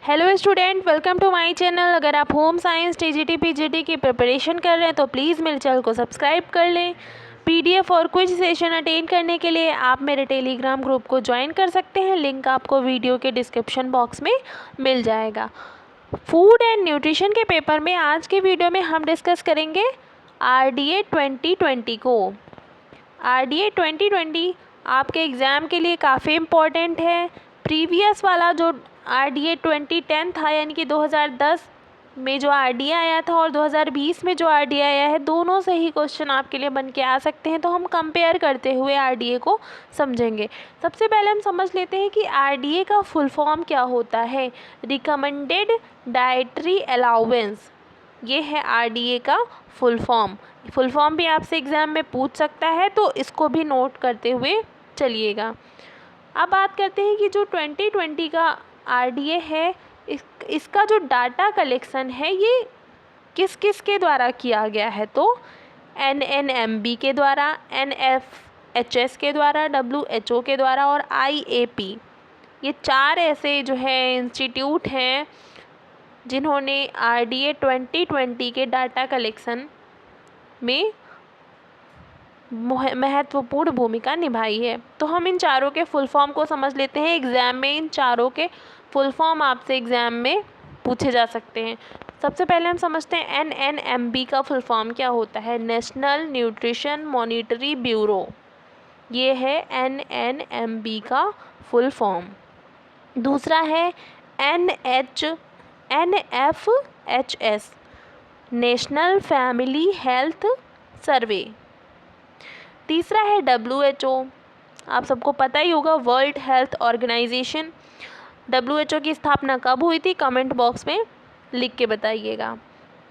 Hello student, welcome to my channel. अगर आप home science TGT PGT की preparation कर रहे हैं तो प्लीज़ मेरे चैनल को सब्सक्राइब कर लें। पीडीएफ और कुछ सेशन अटेंड करने के लिए आप मेरे टेलीग्राम ग्रुप को ज्वाइन कर सकते हैं। लिंक आपको वीडियो के डिस्क्रिप्शन बॉक्स में मिल जाएगा। फूड एंड न्यूट्रिशन के पेपर में आज के वीडियो में हम डिस्कस करेंगे RDA 2020 को। RDA 2020 आपके एग्ज़ाम के लिए काफ़ी इम्पोर्टेंट है। प्रीवियस वाला जो RDA 2010 था, यानी कि 2010 में जो RDA आया था और 2020 में जो RDA आया है, दोनों से ही क्वेश्चन आपके लिए बन के आ सकते हैं। तो हम कंपेयर करते हुए RDA को समझेंगे। सबसे पहले हम समझ लेते हैं कि RDA का फुल फॉर्म क्या होता है। रिकमेंडेड डाइटरी अलाउंस, ये है RDA का फुल फॉर्म। फुल फॉर्म भी आपसे एग्ज़ाम में पूछ सकता है, तो इसको भी नोट करते हुए चलिएगा। अब बात करते हैं कि जो 2020 का RDA है, इसका जो डाटा कलेक्शन है ये किस किस के द्वारा किया गया है। तो NNMB के द्वारा, NFHS के द्वारा, WHO के द्वारा और IAP, ये चार ऐसे जो है इंस्टीट्यूट हैं जिन्होंने RDA 2020 के डाटा कलेक्शन में महत्वपूर्ण भूमिका निभाई है। तो हम इन चारों के फुल फॉर्म को समझ लेते हैं। एग्ज़ाम में इन चारों के फुल फॉर्म आपसे एग्ज़ाम में पूछे जा सकते हैं। सबसे पहले हम समझते हैं NNMB का फुल फॉर्म क्या होता है। नेशनल न्यूट्रिशन मॉनिटरी ब्यूरो, ये है NNMB का फुल फॉर्म। दूसरा है NFHS, national family health survey. तीसरा है WHO, आप सबको पता ही होगा, वर्ल्ड हेल्थ ऑर्गेनाइजेशन। WHO की स्थापना कब हुई थी, कमेंट बॉक्स में लिख के बताइएगा।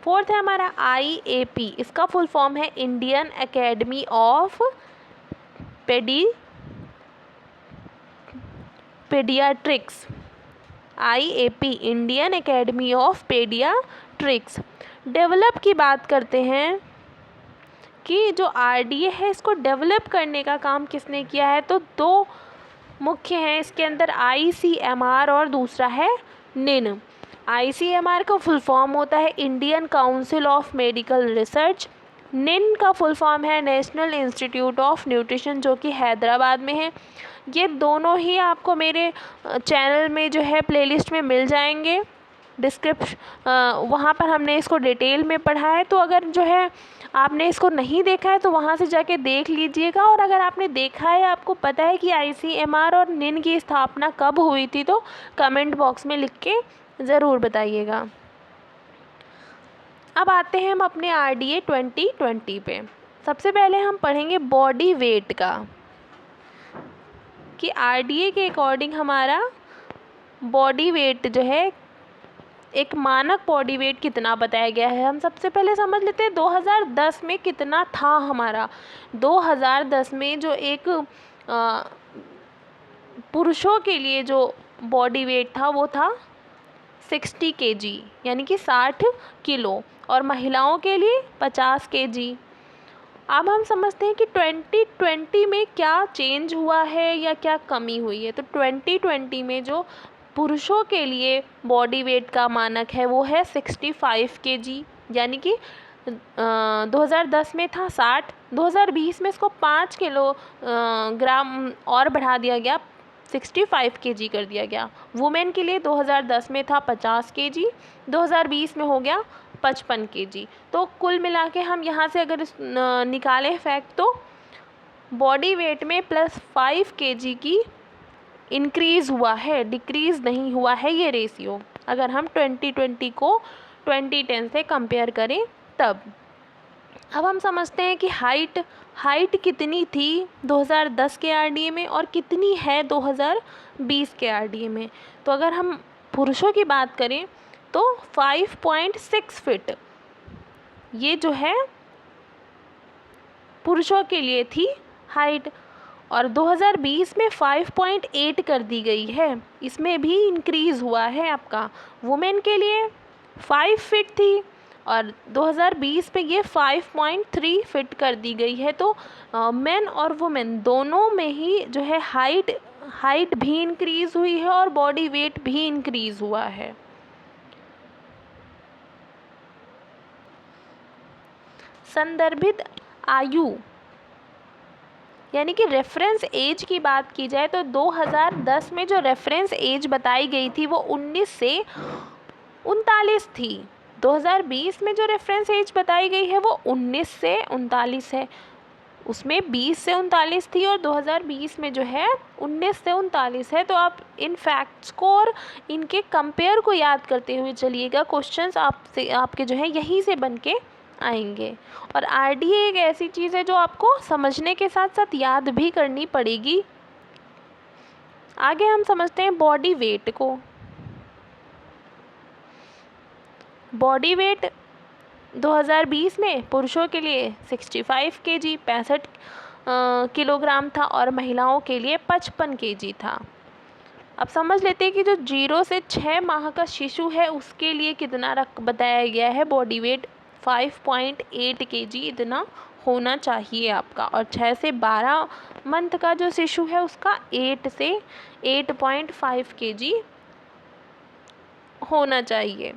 फोर्थ है हमारा IAP, इसका फुल फॉर्म है Indian academy of paediatrics. IAP, Indian academy of paediatrics. Develop की बात करते हैं कि जो RDA है इसको डेवलप करने का काम किसने किया है, तो दो मुख्य हैं इसके अंदर, ICMR और दूसरा है NIN। ICMR का फुल फॉर्म होता है Indian council of medical research. NIN का फुल फॉर्म है नेशनल इंस्टीट्यूट ऑफ न्यूट्रिशन, जो कि हैदराबाद में है। ये दोनों ही आपको मेरे चैनल में जो है प्लेलिस्ट में मिल जाएंगे। वहाँ पर हमने इसको डिटेल में पढ़ा है। तो अगर जो है आपने इसको नहीं देखा है तो वहाँ से जाके देख लीजिएगा। और अगर आपने देखा है, आपको पता है कि ICMR और NIN की स्थापना कब हुई थी, तो कमेंट बॉक्स में लिख के ज़रूर बताइएगा। अब आते हैं हम अपने RDA 2020 पे। सबसे पहले हम पढ़ेंगे बॉडी वेट का, कि RDA के अकॉर्डिंग हमारा बॉडी वेट जो है, एक मानक बॉडी वेट कितना बताया गया है। हम सबसे पहले समझ लेते हैं 2010 में कितना था हमारा। 2010 में जो एक पुरुषों के लिए जो बॉडी वेट था वो था 60 kg, यानी कि 60 किलो, और महिलाओं के लिए 50 kg। अब हम समझते हैं कि 2020 में क्या चेंज हुआ है या क्या कमी हुई है। तो 2020 में जो पुरुषों के लिए बॉडी वेट का मानक है वो है 65 kg, यानी कि 2010 में था 60, 2020 में इसको 5 किलो ग्राम और बढ़ा दिया गया, 65 kg कर दिया गया। वुमेन के लिए 2010 में था 50 kg, 2020 में हो गया 55 kg। तो कुल मिला के हम यहाँ से अगर निकालें फैक्ट, तो बॉडी वेट में +5 kg की इंक्रीज़ हुआ है, डिक्रीज़ नहीं हुआ है ये रेशियो, अगर हम 2020 को 2010 से कंपेयर करें तब। अब हम समझते हैं कि हाइट कितनी थी 2010 के RDA में और कितनी है 2020 के RDA में। तो अगर हम पुरुषों की बात करें तो 5.6 फीट ये जो है पुरुषों के लिए थी हाइट, और 2020 में 5.8 कर दी गई है, इसमें भी इंक्रीज़ हुआ है आपका। वुमेन के लिए 5 फीट थी और 2020 पे ये 5.3 फिट कर दी गई है। तो मेन और वुमेन दोनों में ही जो है हाइट हाइट भी इंक्रीज़ हुई है और बॉडी वेट भी इंक्रीज़ हुआ है। संदर्भित आयु यानी कि रेफरेंस एज की बात की जाए तो 2010 में जो रेफरेंस एज बताई गई थी वो 19 से 39 थी। 2020 में जो रेफरेंस एज बताई गई है वो 19 से 39 है। उसमें 20 से 39 थी और 2020 में जो है 19 से 39 है। तो आप इन फैक्ट्स को और इनके कंपेयर को याद करते हुए चलिएगा। क्वेश्चंस आपसे आपके जो है यहीं से बन के आएंगे। और आरडीए एक ऐसी चीज़ है जो आपको समझने के साथ साथ याद भी करनी पड़ेगी। आगे हम समझते हैं बॉडी वेट को। बॉडी वेट 2020 में पुरुषों के लिए 65 kg 65 किलोग्राम था और महिलाओं के लिए 55 kg था। अब समझ लेते हैं कि जो 0 से 6 माह का शिशु है उसके लिए कितना बताया गया है बॉडी वेट 5.8 kg इतना होना चाहिए आपका। और 6 से 12 मंथ का जो शिशु है उसका 8 से 8.5 kg होना चाहिए।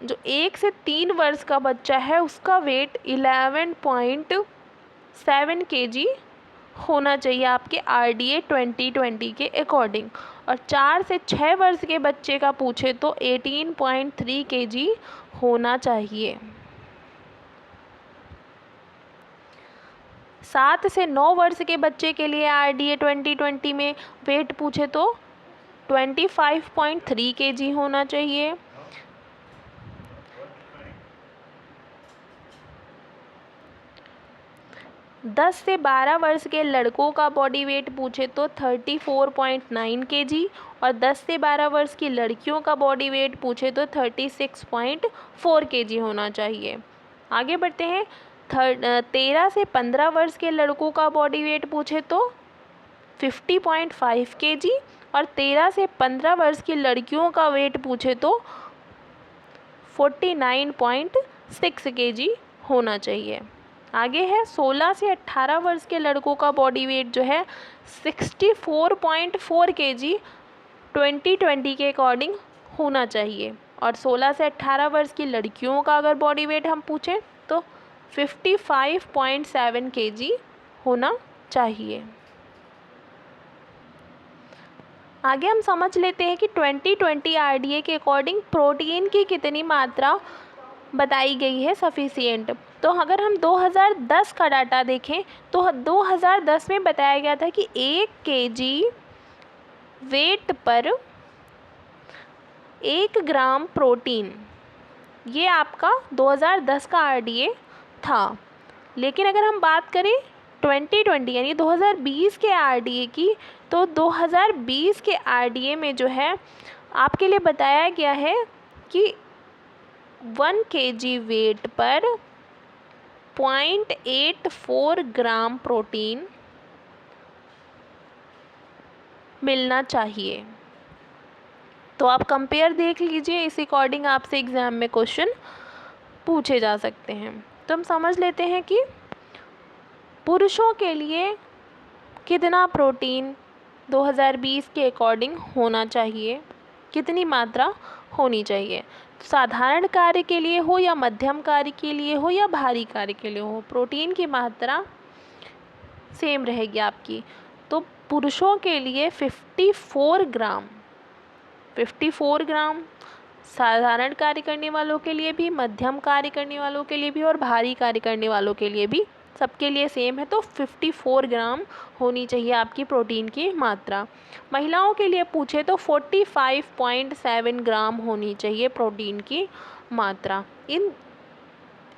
जो 1 से 3 वर्ष का बच्चा है उसका वेट 11.7 kg होना चाहिए आपके आरडीए 2020 के अकॉर्डिंग। और 4 से 6 वर्ष के बच्चे का पूछे तो 18.3 kg होना चाहिए। 7 से 9 वर्ष के बच्चे के लिए आरडीए 2020 में वेट पूछे तो 25.3 kg होना चाहिए। 10 से 12 वर्ष के लड़कों का बॉडी वेट पूछे तो 34.9 kg और 10 से 12 वर्ष की लड़कियों का बॉडी वेट पूछे तो 36.4 kg होना चाहिए। आगे बढ़ते हैं। 13 से 15 वर्ष के लड़कों का बॉडी वेट पूछे तो 50.5 kg और 13 से 15 वर्ष की लड़कियों का वेट पूछे तो 49.6 kg होना चाहिए। आगे है 16 से 18 वर्ष के लड़कों का बॉडी वेट जो है 64.4 kg 2020 के अकॉर्डिंग होना चाहिए। और 16 से 18 वर्ष की लड़कियों का अगर बॉडी वेट हम पूछें तो 55.7 kg होना चाहिए। आगे हम समझ लेते हैं कि 2020 आरडीए के अकॉर्डिंग प्रोटीन की कितनी मात्रा बताई गई है सफिशिएंट। तो अगर हम 2010 का डाटा देखें तो 2010 में बताया गया था कि 1 kg वेट पर 1 ग्राम प्रोटीन, ये आपका 2010 का आरडीए था। लेकिन अगर हम बात करें 2020 यानी 2020 के आरडीए की तो 2020 के आरडीए में जो है आपके लिए बताया गया है कि 1 kg वेट पर 0.84 ग्राम प्रोटीन मिलना चाहिए। तो आप कंपेयर देख लीजिए, इस अकॉर्डिंग आपसे एग्ज़ाम में क्वेश्चन पूछे जा सकते हैं। तो हम समझ लेते हैं कि पुरुषों के लिए कितना प्रोटीन 2020 के अकॉर्डिंग होना चाहिए, कितनी मात्रा होनी चाहिए। साधारण कार्य के लिए हो या मध्यम कार्य के लिए हो या भारी कार्य के लिए हो, प्रोटीन की मात्रा सेम रहेगी आपकी। तो पुरुषों के लिए 54 ग्राम साधारण कार्य करने वालों के लिए भी, मध्यम कार्य करने वालों के लिए भी और भारी कार्य करने वालों के लिए भी, सबके लिए सेम है। तो 54 ग्राम होनी चाहिए आपकी प्रोटीन की मात्रा। महिलाओं के लिए पूछे तो 45.7 ग्राम होनी चाहिए प्रोटीन की मात्रा।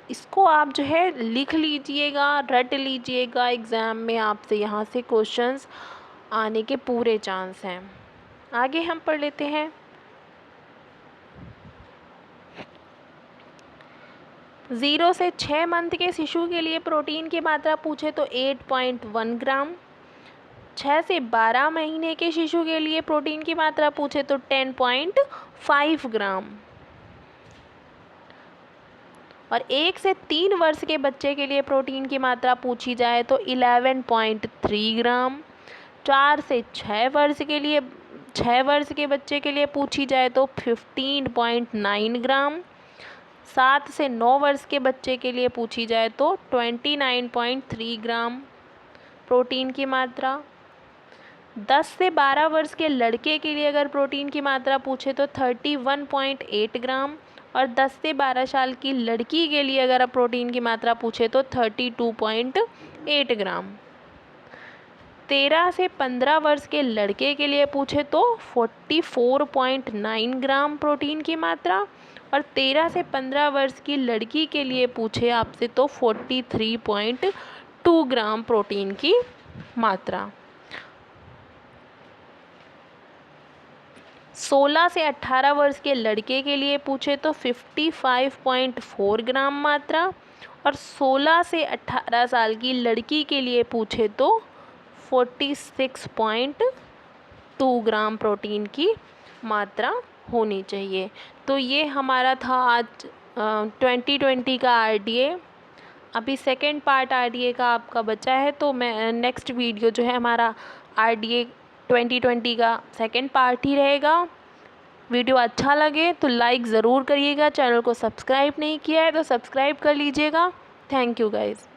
इसको आप जो है लिख लीजिएगा, रट लीजिएगा, एग्ज़ाम में आपसे यहाँ से क्वेश्चंस आने के पूरे चांस हैं। आगे हम पढ़ लेते हैं। ज़ीरो से 6 मंथ के शिशु के लिए प्रोटीन की मात्रा पूछे तो 8.1 ग्राम। 6 से 12 महीने के शिशु के लिए प्रोटीन की मात्रा पूछे तो 10.5 ग्राम। और 1 से 3 वर्ष के बच्चे के लिए प्रोटीन की मात्रा पूछी जाए तो 11.3 ग्राम। 4 से 6 वर्ष के लिए 6 वर्ष के बच्चे के लिए पूछी जाए तो 15.9 ग्राम। 7 से 9 वर्ष के बच्चे के लिए पूछी जाए तो 29.3 ग्राम प्रोटीन की मात्रा। 10 से 12 वर्ष के लड़के के लिए अगर प्रोटीन की मात्रा पूछे तो 31.8 ग्राम, और 10 से 12 साल की लड़की के लिए अगर आप प्रोटीन की मात्रा पूछे तो 32.8 ग्राम। 13 से 15 वर्ष के लड़के के लिए पूछे तो 44.9 ग्राम प्रोटीन की मात्रा, और 13 से 15 वर्ष की लड़की के लिए पूछे आपसे तो 43.2 ग्राम प्रोटीन की मात्रा। 16 से 18 वर्ष के लड़के के लिए पूछे तो 55.4 ग्राम मात्रा, और 16 से 18 साल की लड़की के लिए पूछे तो 46.2 ग्राम प्रोटीन की मात्रा होनी चाहिए। तो ये हमारा था आज 2020 का RDA। अभी सेकेंड पार्ट RDA का आपका बचा है, तो मैं नेक्स्ट वीडियो जो है हमारा RDA 2020 का सेकेंड पार्ट ही रहेगा। वीडियो अच्छा लगे तो लाइक ज़रूर करिएगा। चैनल को सब्सक्राइब नहीं किया है तो सब्सक्राइब कर लीजिएगा। Thank you guys.